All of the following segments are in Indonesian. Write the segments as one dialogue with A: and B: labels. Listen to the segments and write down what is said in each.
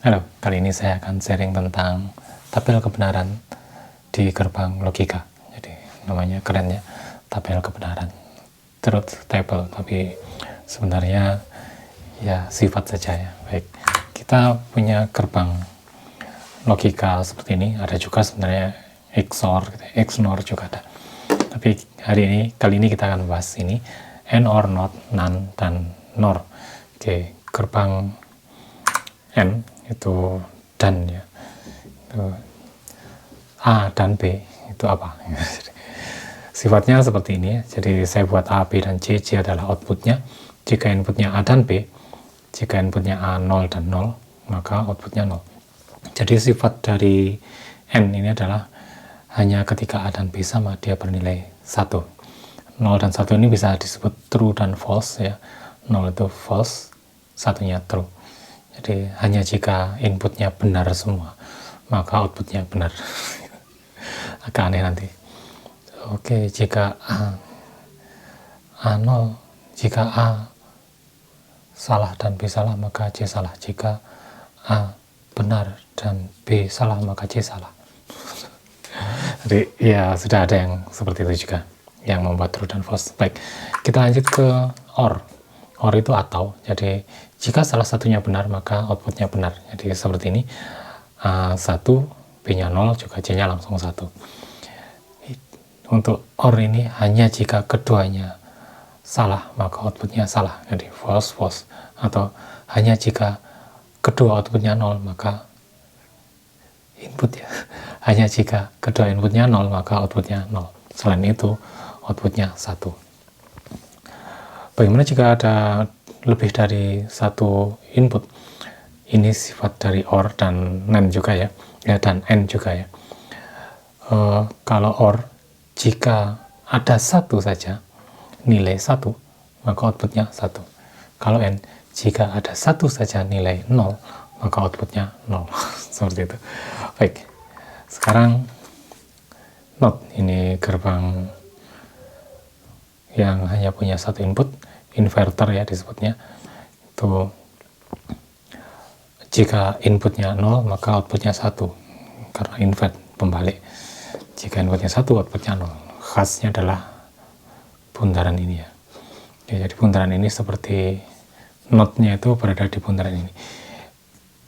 A: Halo, kali ini saya akan sharing tentang tabel kebenaran di gerbang logika. Jadi namanya keren ya, tabel kebenaran, truth table, tapi sebenarnya ya sifat saja ya. Baik, kita punya gerbang logika seperti ini, ada juga sebenarnya XOR, XNOR juga ada. Tapi kali ini kita akan bahas ini AND, OR, NOT, NAND, dan NOR. Oke, gerbang N itu dan ya, itu A dan B itu apa? Sifatnya seperti ini. Jadi saya buat A, B, dan C. C adalah outputnya. Jika inputnya A dan B, jika inputnya A 0 dan 0, maka outputnya 0. Jadi sifat dari N ini adalah hanya ketika A dan B sama, dia bernilai 1. 0 dan 1 ini bisa disebut true dan false ya. 0 itu false, satunya true. Jadi hanya jika inputnya benar semua, maka outputnya benar. Agak aneh nanti. Oke, jika A 0, jika A salah dan B salah, maka C salah. Jika A benar dan B salah, maka C salah. Jadi ya sudah ada yang seperti itu juga, yang membuat true dan false. Baik, kita lanjut ke OR. OR itu atau, jadi jika salah satunya benar, maka outputnya benar. Jadi seperti ini, A 1, B-nya 0, juga C-nya langsung 1. Untuk OR ini, hanya jika keduanya salah, maka outputnya salah. Jadi false, false. Atau hanya jika kedua outputnya 0, maka hanya jika kedua inputnya 0, maka outputnya 0. Selain itu, outputnya 1. Bagaimana jika ada lebih dari satu input? Ini sifat dari OR dan NAND juga ya, dan AND juga ya. Kalau OR, jika ada satu saja nilai 1, maka outputnya 1. Kalau AND, jika ada satu saja nilai 0, maka outputnya 0. Seperti itu. Baik, sekarang NOT, ini gerbang yang hanya punya satu input, inverter ya disebutnya. Itu jika inputnya 0, maka outputnya 1, karena invert, pembalik. Jika inputnya 1, outputnya 0. Khasnya adalah bundaran ini ya. Jadi bundaran ini seperti NOT-nya itu berada di bundaran ini.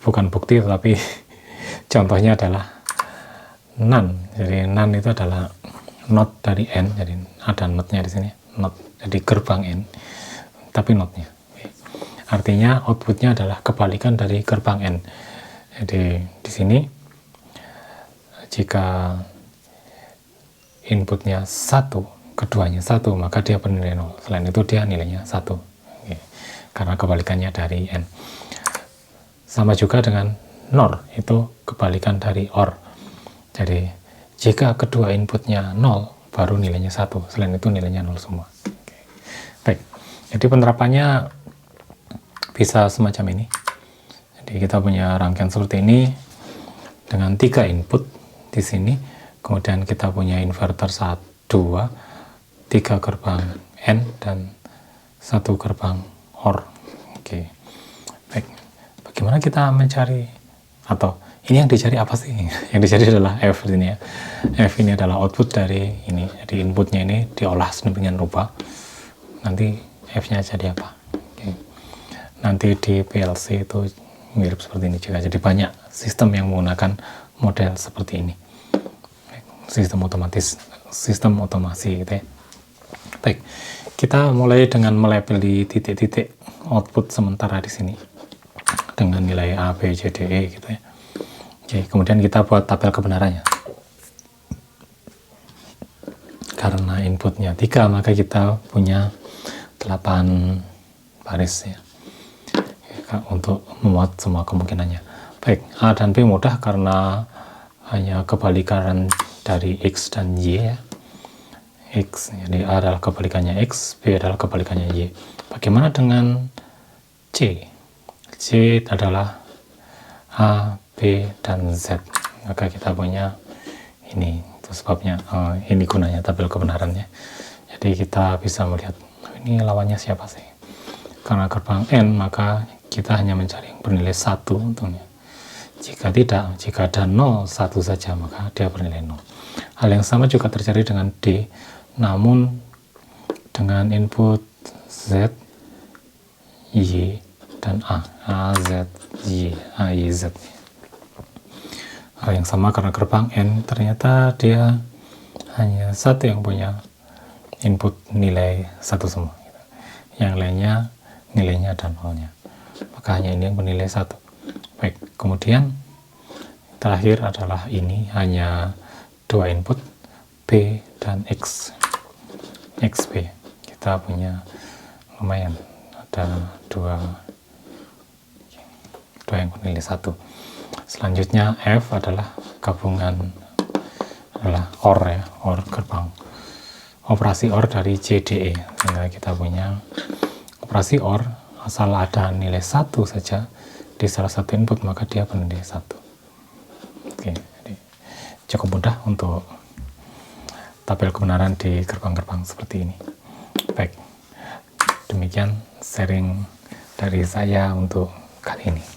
A: Bukan bukti, tetapi contohnya adalah NAND. Jadi NAND itu adalah NOT dari N, jadi ada NOT-nya di sini. NOT, jadi gerbang N, tapi NOT-nya. Artinya outputnya adalah kebalikan dari gerbang N. Jadi di sini jika inputnya 1, keduanya 1, maka dia bernilai 0. Selain itu dia nilainya 1. Karena kebalikannya dari N. Sama juga dengan NOR, itu kebalikan dari OR. Jadi jika kedua inputnya 0, baru nilainya 1. Selain itu nilainya 0 semua. Baik, jadi penerapannya bisa semacam ini. Jadi kita punya rangkaian seperti ini dengan 3 input di sini. Kemudian kita punya inverter 1, 2, 3 gerbang N dan 1 gerbang OR. Oke. Baik. Bagaimana kita mencari, atau ini yang dicari apa sih? Yang dicari adalah F ini ya. F ini adalah output dari ini. Jadi inputnya ini diolah sedemikian rupa. Nanti F-nya jadi apa? Oke. Nanti di PLC itu mirip seperti ini juga. Jadi banyak sistem yang menggunakan model seperti ini. Sistem otomatis, sistem otomasi gitu ya. Baik, kita mulai dengan melabeli titik-titik output sementara di sini dengan nilai A, B, C, D, E gitu ya. Oke, kemudian kita buat tabel kebenarannya. Karena inputnya 3, maka kita punya 8 baris ya, untuk memuat semua kemungkinannya. Baik, A dan B mudah karena hanya kebalikan dari X dan Y ya. X, jadi A adalah kebalikannya X, B adalah kebalikannya Y. Bagaimana dengan C? C adalah A, B, dan Z. Maka kita punya ini, itu sebabnya ini gunanya tabel kebenarannya. Jadi kita bisa melihat ini lawannya siapa sih. Karena gerbang N, maka kita hanya mencari yang bernilai 1 untungnya. Jika tidak, jika ada 0, 1 saja, maka dia bernilai 0. Hal yang sama juga terjadi dengan D, namun dengan input Z, Y, dan A. A, Z, Y, A, Y, Z. Hal yang sama karena gerbang N, ternyata dia hanya satu yang punya input nilai 1 semua. Yang lainnya nilainya ada 0-nya. Maka hanya ini yang bernilai 1. Baik, kemudian terakhir adalah ini hanya 2 input, B dan X. XB. Kita punya lumayan, ada 2 yang bernilai 1. Selanjutnya F adalah gabungan, adalah OR ya, OR gerbang. Operasi OR dari JDE. Sehingga kita punya operasi OR, asal ada nilai 1 saja di salah satu input, maka dia bernilai 1. Oke, jadi cukup mudah untuk tabel kebenaran di gerbang-gerbang seperti ini. Baik, demikian sharing dari saya untuk kali ini.